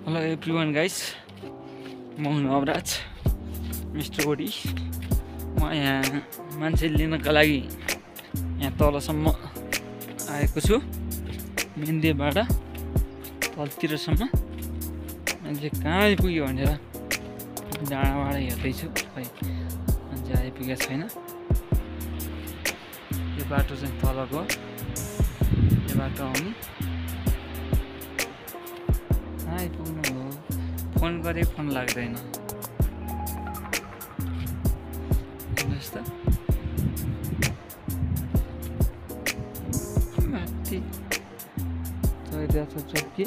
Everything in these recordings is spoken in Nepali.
Hello everyone guys, म हुँ अवराज मिस्टर ओडी। म यहाँ मान्छे लिनका लागि यहाँ तलसम्म आएको छु। मेन्देबाट तलतिरसम्म मान्छे कहाँ आइपुग्यो भनेर डाँडाबाट हेर्दैछु, खै मान्छे आइपुगेको छैन। यो बाटो चाहिँ तलको, यो बाटो आउनु आइपुग्नु हो। फोन गरे फोन लाग्दैन। जस्तो माथि चौकी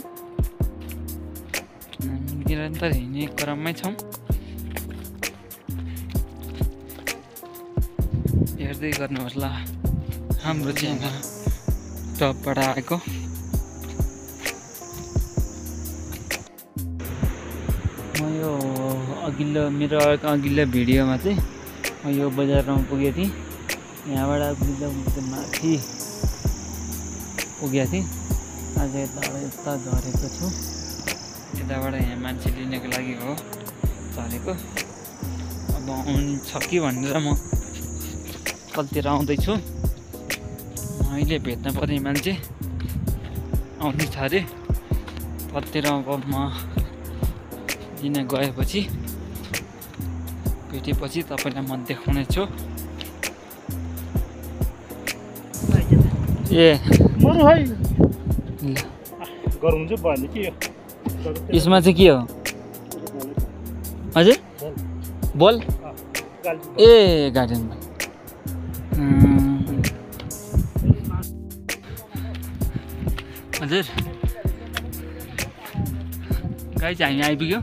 हामी निरन्तर हिँड्ने क्रममै छौँ। हेर्दै गर्नुहोस् ल हाम्रो च्यानल टपबाट आएको। म यो मेरो अघिल्लो भिडियोमा चाहिँ म यो बजारमा पुगेको थिएँ। यहाँबाट पुग्दा माथि पुगेको थिएँ। आज यता झरेको छु। यताबाट यहाँ मान्छे लिनको लागि हो झरेको। अब आउँछ कि भनेर म तलतिर आउँदैछु। अहिले भेट्न पर्ने मान्छे आउँदैछ अरे। तलतिर अब म लिन गएपछि भेटेपछि तपाईँलाई म देखाउने छु। यसमा चाहिँ के हो हजुर? बल ए गार्डनमा हजुर गाई चाहिँ हामी आइपुग्यो।